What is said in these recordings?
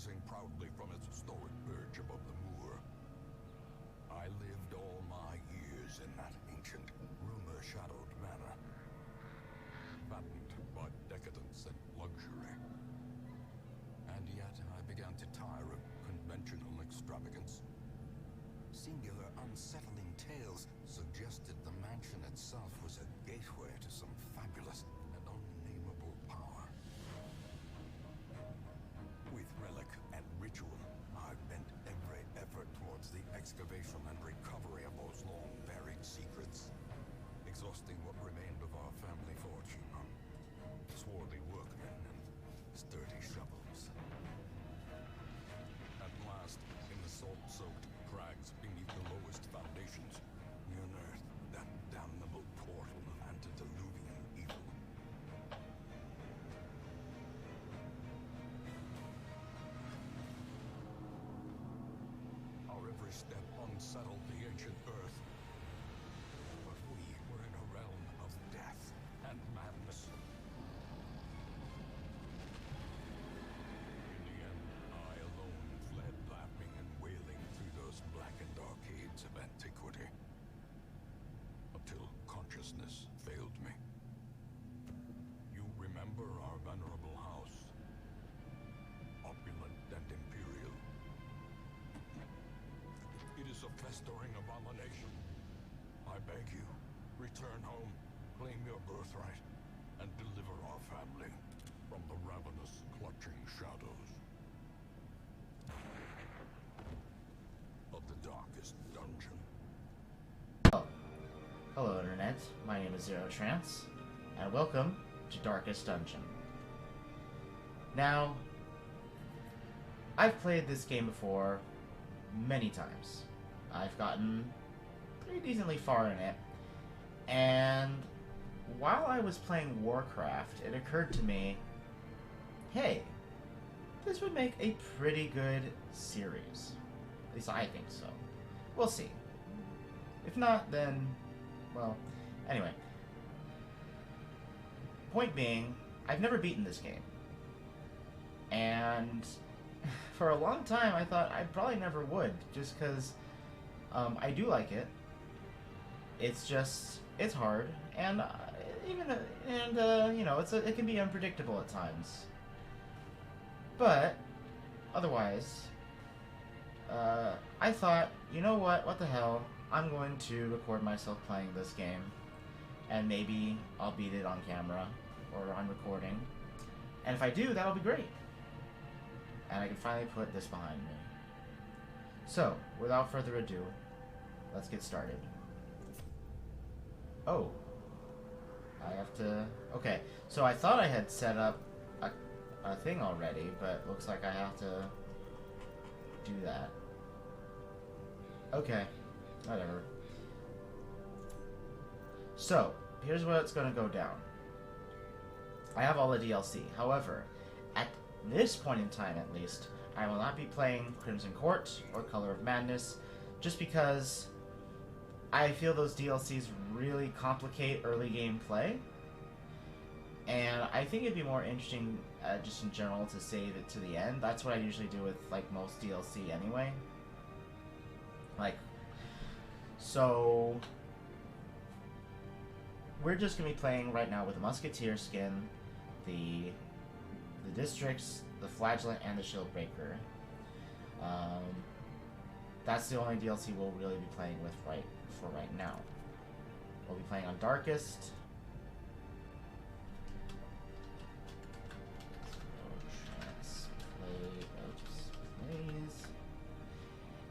rising proudly from its historic perch above the moor. I lived all my years in that ancient, rumor-shadowed manor, fattened by decadence and luxury. And yet I began to tire of conventional extravagance. Singular, unsettling tales suggested the mansion itself was a gateway to some fabulous and unnameable power. With relic and ritual, I bent every effort towards the excavation and recovery of those long-buried secrets, exhausting what remained of our family fortune on swarthy workmen and sturdy shovels. At last, in the salt-soaked crags beneath the lowest foundations, we unearthed that damnable portal of antediluvian evil. Our every step unsettled the ancient earth, but we were in a realm of death and madness. In the end, I alone fled laughing and wailing through those blackened arcades of antiquity, until consciousness failed me. You remember our venerable house, opulent and imperial. It is a festering abomination. I beg you, return home, claim your birthright, and deliver our family from the ravenous, clutching shadows of the darkest dungeon. Oh. Hello Internet, my name is Zerotrance, and welcome to Darkest Dungeon. Now, I've played this game before many times. I've gotten pretty decently far in it, and while I was playing Warcraft, it occurred to me, hey, this would make a pretty good series. At least I think so. We'll see. If not, then, well, anyway. Point being, I've never beaten this game. And for a long time, I thought I probably never would, just because I do like it. It's just, it's hard, and you know, it can be unpredictable at times. But otherwise, I thought, you know what the hell, I'm going to record myself playing this game, and maybe I'll beat it on camera, or on recording, and if I do, that'll be great, and I can finally put this behind me. So, without further ado, let's get started. Oh, I have to, okay, so I thought I had set up a thing already, but looks like I have to do that. Okay, whatever. So, here's where it's gonna go down. I have all the DLC. However, at this point in time at least, I will not be playing Crimson Court or Color of Madness, just because I feel those DLCs really complicate early game play. And I think it'd be more interesting, just in general, to save it to the end. That's what I usually do with, like, most DLC anyway. Like, so we're just gonna be playing right now with the Musketeer skin, the Districts, the Flagellant, and the Shieldbreaker. That's the only DLC we'll really be playing with right now. We'll be playing on Darkest.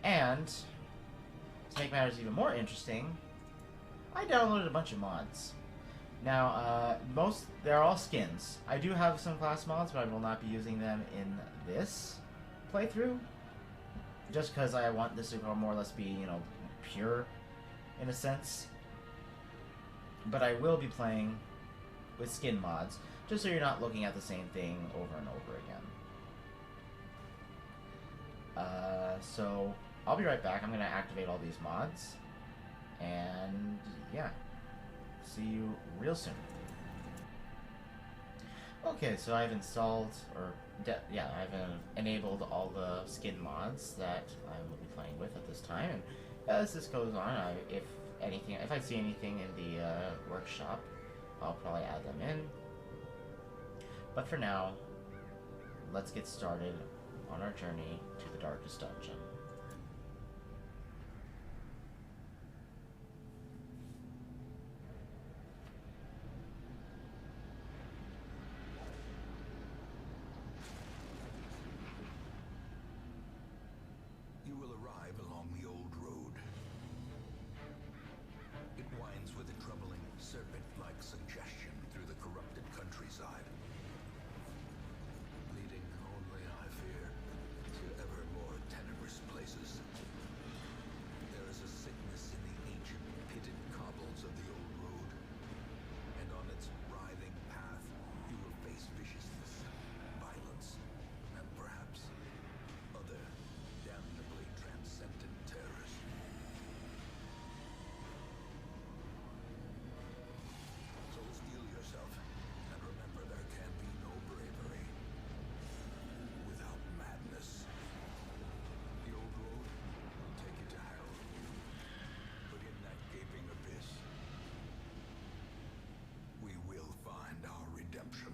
And to make matters even more interesting, I downloaded a bunch of mods. Now, they're all skins. I do have some class mods, but I will not be using them in this playthrough, just because I want this to more or less be, you know, pure, in a sense. But I will be playing with skin mods, just so you're not looking at the same thing over and over again. So I'll be right back. I'm going to activate all these mods, and yeah, see you real soon. Okay, so I've installed, or yeah, I've enabled all the skin mods that I will be playing with at this time. And as this goes on, if I see anything in the workshop, I'll probably add them in. But for now, let's get started on our journey to the darkest dungeon. You will arrive along the old road. It winds with a troubling, serpent-like suggestion through the corrupted countryside, leading only, I fear, to ever more tenebrous places. There is a sickness in the ancient, pitted cobbles of the old road, and on its writhing path you will face viciousness, violence, and perhaps other damnably transcendent terrors. So steel yourself, and remember there can be no bravery without madness. The old road will take you to hell, but in that gaping abyss, we will find our redemption.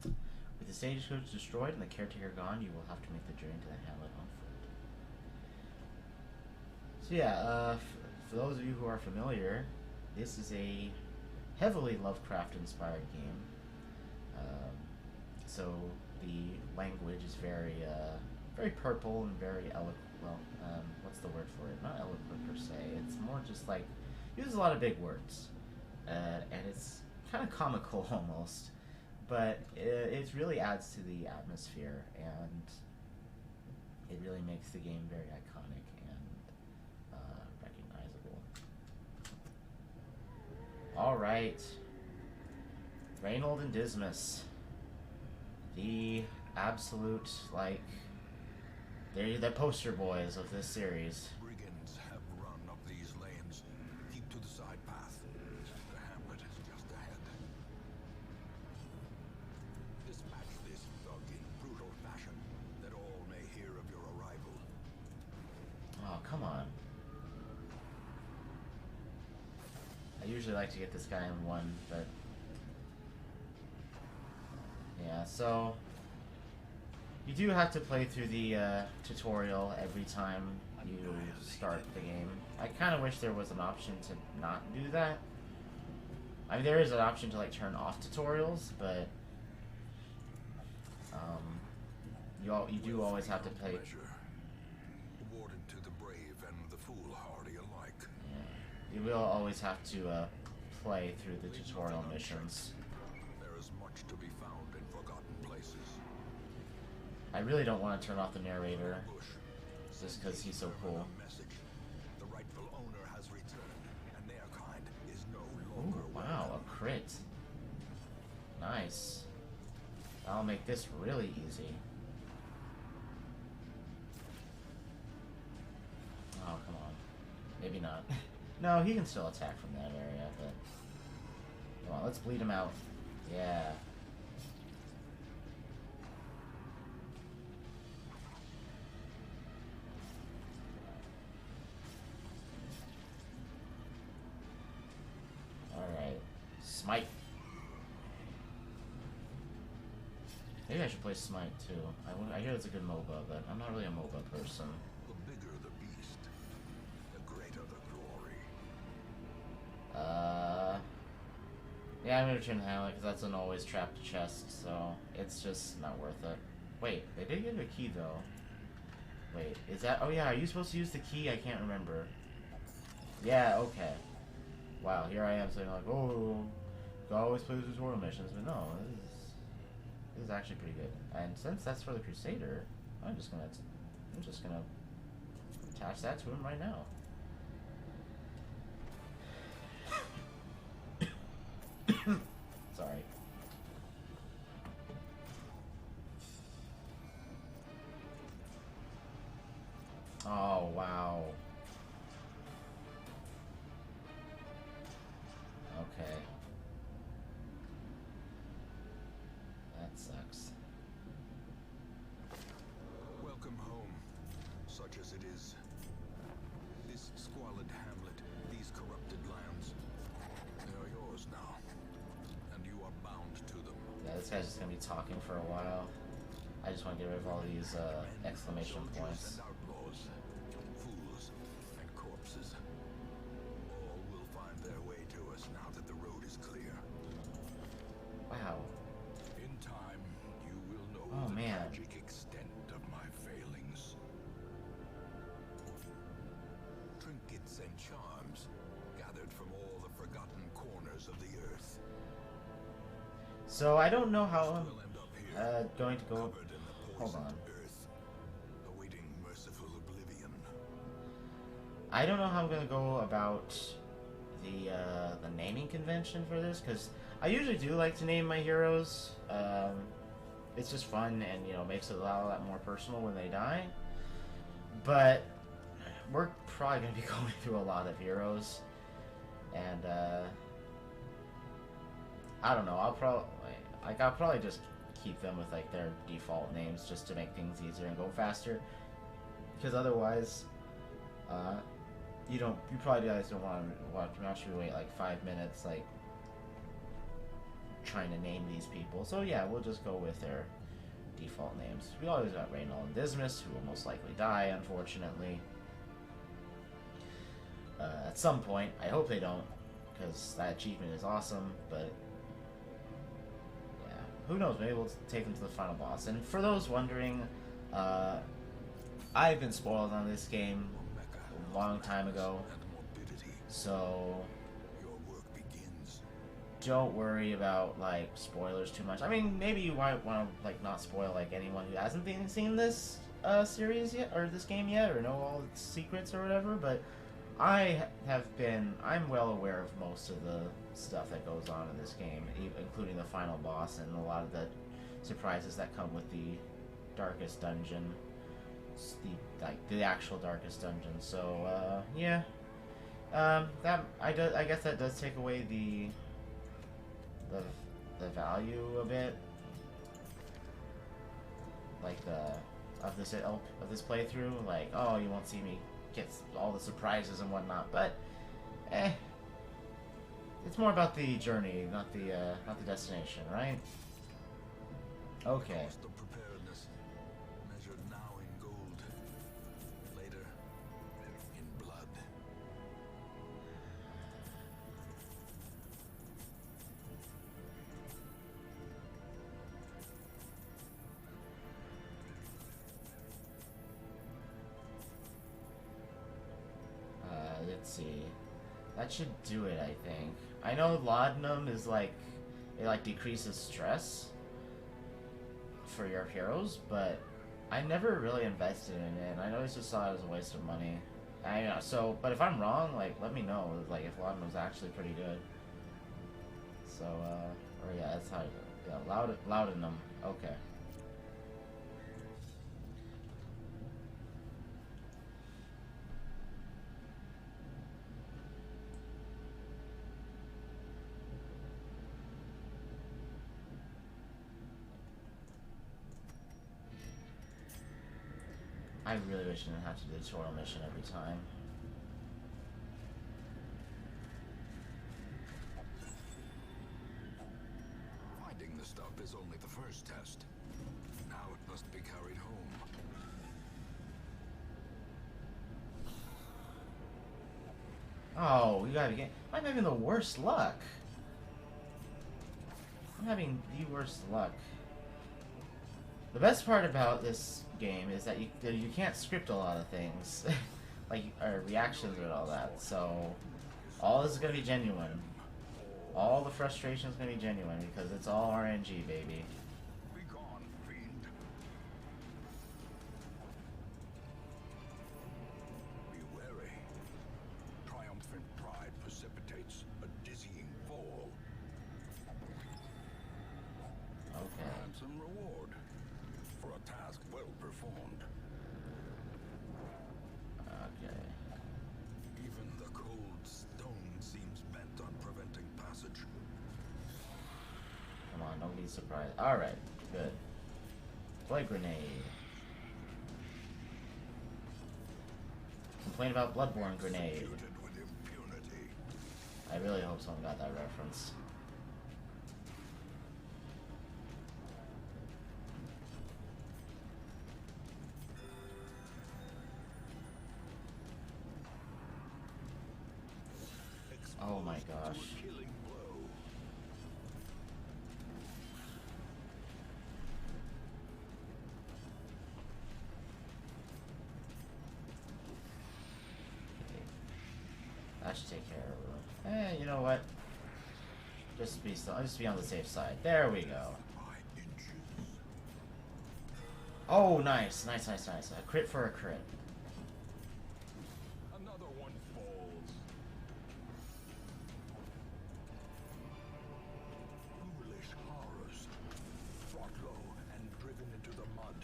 With the stagecoach destroyed and the caretaker gone, you will have to make the journey to the hamlet on foot. So yeah, for those of you who are familiar, this is a heavily Lovecraft-inspired game. So the language is very purple and very what's the word for it? Not eloquent per se. It's more just like, uses a lot of big words, and it's kind of comical almost. But it really adds to the atmosphere, and it really makes the game very iconic and recognizable. Alright. Reynold and Dismas. The absolute, like, they're the poster boys of this series. Brigands have run up these lanes. Keep to the side path. The hamlet is just ahead. Dispatch this thug in brutal fashion, that all may hear of your arrival. Oh, come on. I usually like to get this guy in one, but... yeah, so... you do have to play through the tutorial every time you start the game. I kind of wish there was an option to not do that. I mean, there is an option to, like, turn off tutorials, but... you do always have to play... Awarded to the brave and the foolhardy alike. yeah, you will always have to play through the tutorial missions. There is much to be found in forgotten places. I really don't want to turn off the narrator, just because he's so cool. Message. The rightful owner has returned, and their kind is no Ooh, longer wow, a crit. Nice. I'll make this really easy. Oh, come on. Maybe not. No, he can still attack from that area, but... come on, let's bleed him out. Yeah. Alright. Smite. Maybe I should play Smite too. I hear it's a good MOBA, but I'm not really a MOBA person. The bigger the beast, the greater the glory. Yeah, I'm gonna turn Hamlet because that's an always trapped chest, so it's just not worth it. Wait, they did give a key though. Wait, is that? Oh yeah, are you supposed to use the key? I can't remember. Yeah, okay. Wow, here I am saying like, oh, always play the tutorial missions, but no, this is actually pretty good. And since that's for the Crusader, I'm just gonna attach that to him right now. Sorry. Oh, wow. such as it is. This squalid hamlet, these corrupted lands, they are yours now, and you are bound to them. Yeah, this guy's just gonna be talking for a while. I just want to get rid of all these exclamation points. And outlaws, fools, and corpses. All will find their way to us now that the road is clear. Wow. In time, you will know Oh, the man. tragic extent of my failings. Trinkets and charms gathered from all the forgotten corners of the earth. So I don't know how I'm Will end up here, going to go. covered in the Hold poisoned on. earth, awaiting merciful oblivion. I don't know how I'm gonna go about the naming convention for this, because I usually do like to name my heroes. It's just fun, and you know, makes it a lot more personal when they die. But we're probably gonna be going through a lot of heroes, and I don't know. I'll probably just keep them with like their default names just to make things easier and go faster. Because otherwise, you probably guys don't want to watch me wait like 5 minutes, like trying to name these people. So yeah, we'll just go with their default names. We always got Raynal and Dismas, who will most likely die, unfortunately. At some point, I hope they don't, because that achievement is awesome, but yeah, who knows, maybe we'll take them to the final boss. And for those wondering, I've been spoiled on this game a long time ago, so Your work begins. don't worry about like spoilers too much. I mean, maybe you might want to like not spoil like anyone who hasn't seen this series yet, or this game yet, or know all its secrets or whatever, but I'm well aware of most of the stuff that goes on in this game, including the final boss and a lot of the surprises that come with the darkest dungeon, the actual darkest dungeon. So yeah, I guess that does take away the value a bit, like of this playthrough. Like, oh, you won't see me get all the surprises and whatnot, but it's more about the journey, not the destination, right? Okay. Cost of preparedness, measured now in gold, later in blood. Let's see. That should do it, I think. I know laudanum is like, it like decreases stress for your heroes, but I never really invested in it, and I always just saw it as a waste of money. But if I'm wrong, like, let me know, like, if laudanum is actually pretty good. So, or yeah, that's how, yeah, laudanum, okay. I really wish I didn't have to do the tutorial mission every time. Finding the stuff is only the first test. Now it must be carried home. Oh, you gotta get. I'm having the worst luck. I'm having the worst luck. The best part about this game is that you can't script a lot of things, like reactions and all that. So all this is gonna be genuine. All the frustration is gonna be genuine because it's all RNG, baby. Be gone, fiend. Be wary. Triumphant pride precipitates a dizzying fall. Okay. A handsome reward for a task well performed. Okay. Even the cold stone seems bent on preventing passage. Come on, don't be surprised. Alright, good. Play grenade. complain about Bloodborne grenade. Executed with impunity. I really hope someone got that reference. Oh my gosh. Killing blow. That should take care of it. You know what? Just be still. I'll just be on the safe side. There we go. By inches. Oh, nice. Nice. A crit for a crit. Another one falls. Foolish horrors. Brought low and driven into the mud.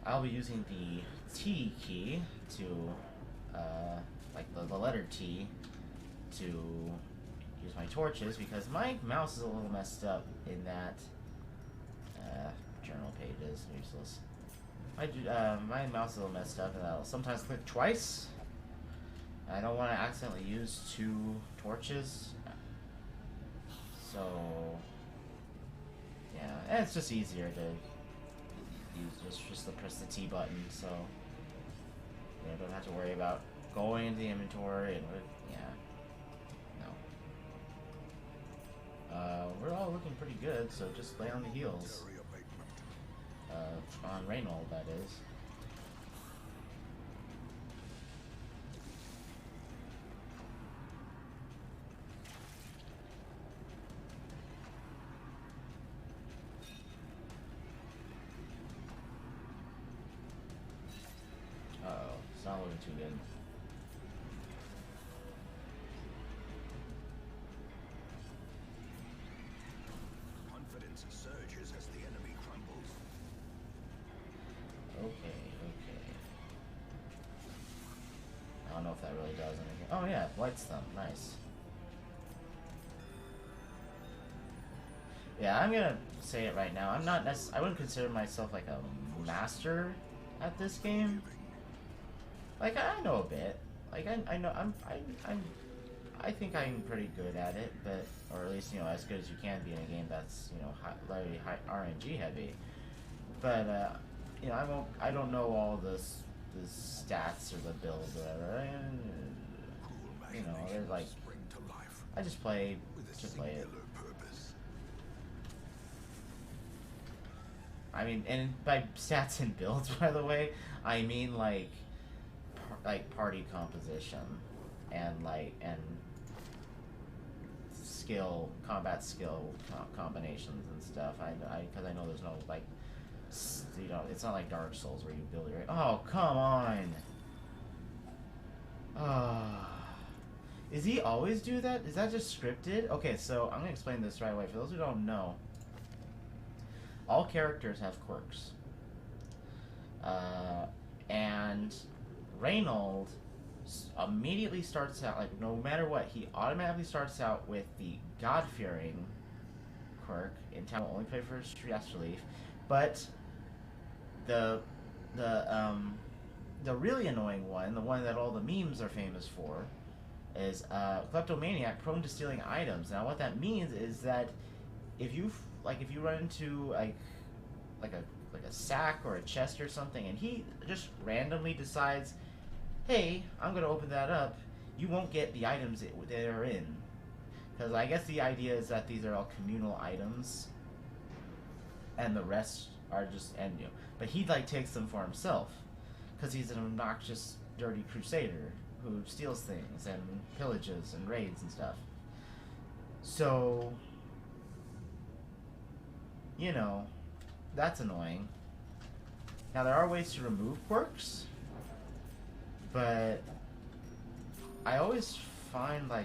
I'll be using the T key to, like the letter T, to use my torches because my mouse is a little messed up in that. Journal page is useless. My mouse is a little messed up and I'll sometimes click twice. I don't want to accidentally use 2 torches. So, yeah, and it's just easier to use just to press the T button, so you know, don't have to worry about going into the inventory and yeah, no. We're all looking pretty good, so just lay on the heels. On Reynold, that is. Uh-oh, it's not looking too good. Confidence surges as the enemy crumbles. Okay. I don't know if that really does anything. Oh yeah, lights them. Nice. Yeah, I'm gonna say it right now. I'm not I wouldn't consider myself like a master at this game. Like I know a bit. Like I know I think I'm pretty good at it, but or at least as good as you can be in a game that's very high RNG heavy. But I don't know all the stats or the build or whatever. And, there's like I just play to play it. I mean, and by stats and builds, by the way, I mean like party composition and combat skill combinations and stuff. Because I know there's no it's not like Dark Souls where you build your. Oh, come on. Is he always do that? Is that just scripted? Okay, so I'm gonna explain this right away. For those who don't know, all characters have quirks. And Reynold immediately starts out, like, no matter what, he automatically starts out with the God-fearing quirk. In town, will only play for stress relief. But the really annoying one, the one that all the memes are famous for, is kleptomaniac, prone to stealing items. Now, what that means is that if you run into like a sack or a chest or something, and he just randomly decides, hey, I'm gonna open that up, you won't get the items that are in, because I guess the idea is that these are all communal items, and the rest are just but he takes them for himself, because he's an obnoxious, dirty crusader who steals things and pillages and raids and stuff. So, that's annoying. Now, there are ways to remove quirks, but I always find, I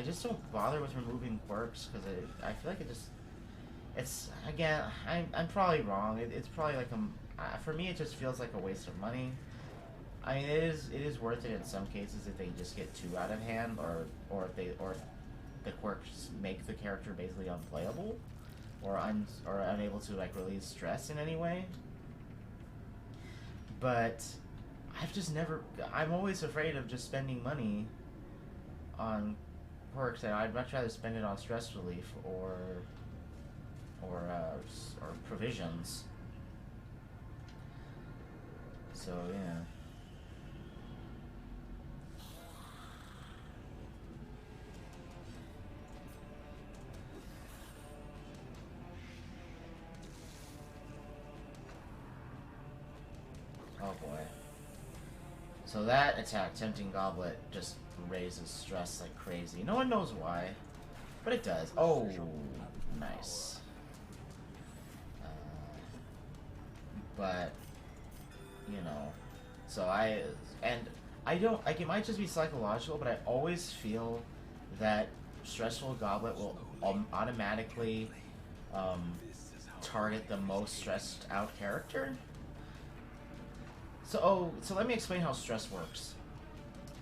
just don't bother with removing quirks, because I feel like it's, again, I'm probably wrong. It's probably for me, it just feels like a waste of money. I mean, it is worth it in some cases if they just get too out of hand, or if the quirks make the character basically unplayable, or unable to relieve stress in any way. But I've just never. I'm always afraid of just spending money on perks, and I'd much rather spend it on stress relief or provisions. So yeah. Oh boy. So that attack, Tempting Goblet, just raises stress like crazy. No one knows why, but it does. Oh, nice. But, you know, so I don't, like, it might just be psychological, but I always feel that Stressful Goblet will automatically target the most stressed out character. So let me explain how stress works.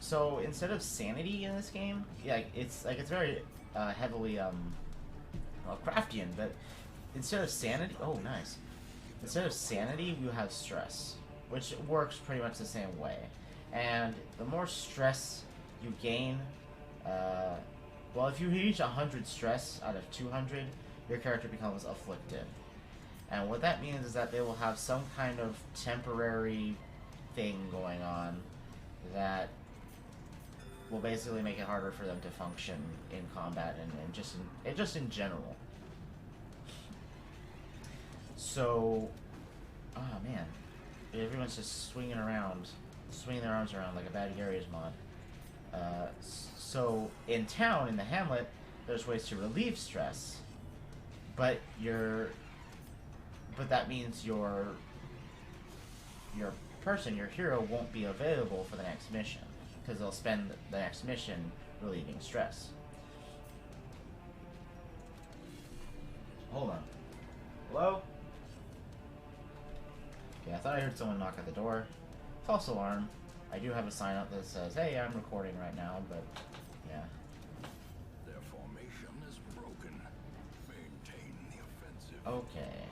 So instead of sanity in this game, yeah, it's very heavily well, Craftian, but instead of sanity, oh nice. Instead of sanity, you have stress, which works pretty much the same way. And the more stress you gain, well, if you reach 100 stress out of 200, your character becomes afflicted. And what that means is that they will have some kind of temporary thing going on that will basically make it harder for them to function in combat and just in general. So, oh man, everyone's just swinging their arms around like a Bad Gary's mod. So in town, in the hamlet, there's ways to relieve stress, but that means your hero won't be available for the next mission, because they'll spend the next mission relieving stress. Hold on. Hello? Okay, I thought I heard someone knock at the door. False alarm. I do have a sign up that says, hey, I'm recording right now, but yeah. Their formation is broken. Maintain the offensive. Okay.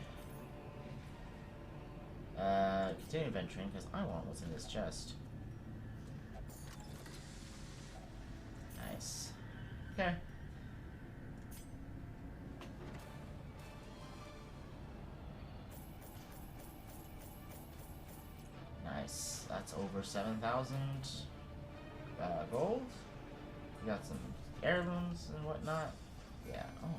Continue venturing, because I want what's in this chest. Nice. Okay. Nice. That's over 7,000 gold. We got some heirlooms and whatnot. Yeah. Oh,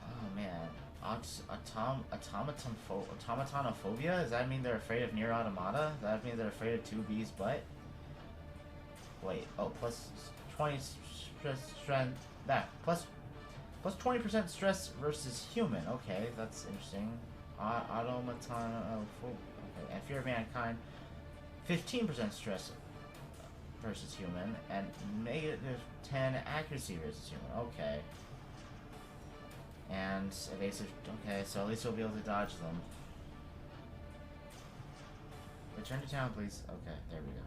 oh man. Automatonophobia? Does that mean they're afraid of Nier Automata? Does that mean they're afraid of 2B's butt? Wait, oh, plus 20 strength. Plus 20% stress versus human. Okay, that's interesting. Automatonophobia. Okay, and Fear of Mankind. 15% stress versus human, and negative 10 accuracy versus human. Okay. And evasive. Okay, so at least we'll be able to dodge them. Return to town, please. Okay, there we go.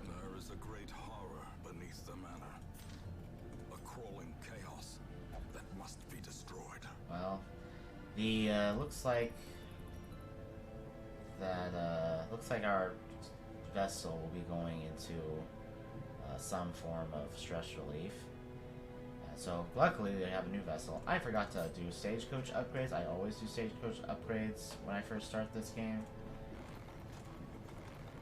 There is a great horror beneath the manor. A crawling chaos that must be destroyed. Well, the looks like our vessel will be going into some form of stress relief. So luckily they have a new vessel. I forgot to do stagecoach upgrades. I always do stagecoach upgrades when I first start this game,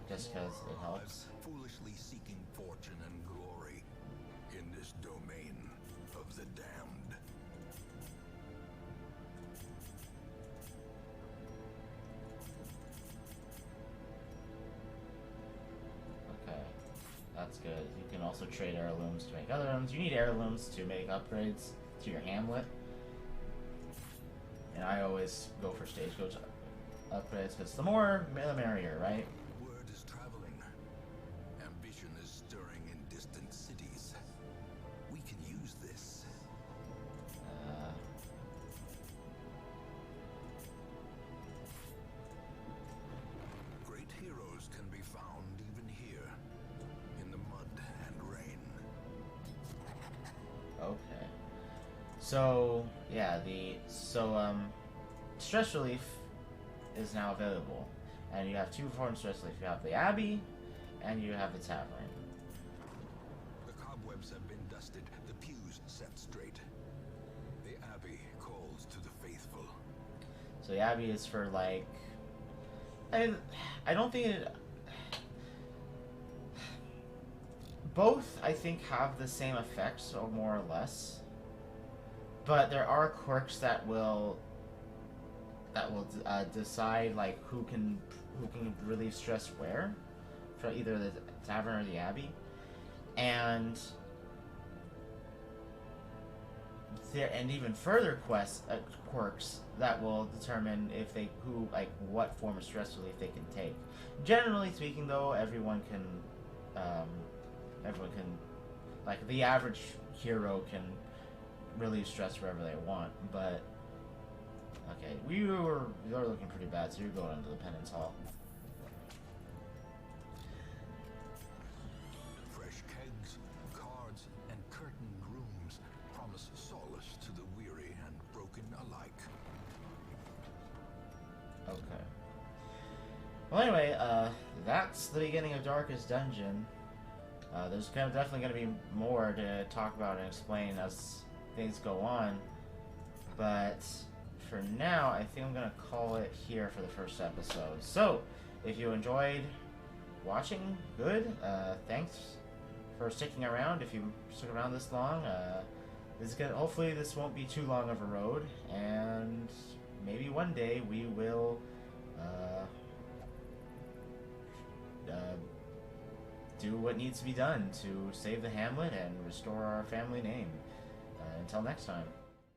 just because it helps. Foolishly seeking fortune and glory in this domain of the damned. Okay, that's good. You can also trade heirlooms to make other heirlooms. You need heirlooms to make upgrades to your hamlet. And I always go for stagecoach upgrades, because the more, the merrier, right? Word is traveling. Ambition is stirring in distant cities. We can use this. Great heroes can be found even here, in the mud and rain. Okay. So, yeah, stress relief is now available. And you have two forms of stress relief. You have the Abbey, and you have the Tavern. The cobwebs have been dusted, the pews set straight. The Abbey calls to the faithful. So the Abbey is for, like... I don't think it... Both, I think, have the same effects, or more or less. But there are quirks that will decide, like, who can relieve stress where, for either the Tavern or the Abbey, and even further quirks that will determine if what form of stress relief they can take. Generally speaking, though, everyone can, like, the average hero can relieve stress wherever they want, but okay, you're looking pretty bad, so you're going into the penance hall. Fresh kegs, cards, and curtained rooms promise solace to the weary and broken alike. Okay. Well, anyway, that's the beginning of Darkest Dungeon. There's definitely going to be more to talk about and explain as things go on, but for now, I think I'm going to call it here for the first episode. So, if you enjoyed watching, good. Thanks for sticking around. If you stuck around this long, hopefully this won't be too long of a road, and maybe one day we will do what needs to be done to save the hamlet and restore our family name. Until next time.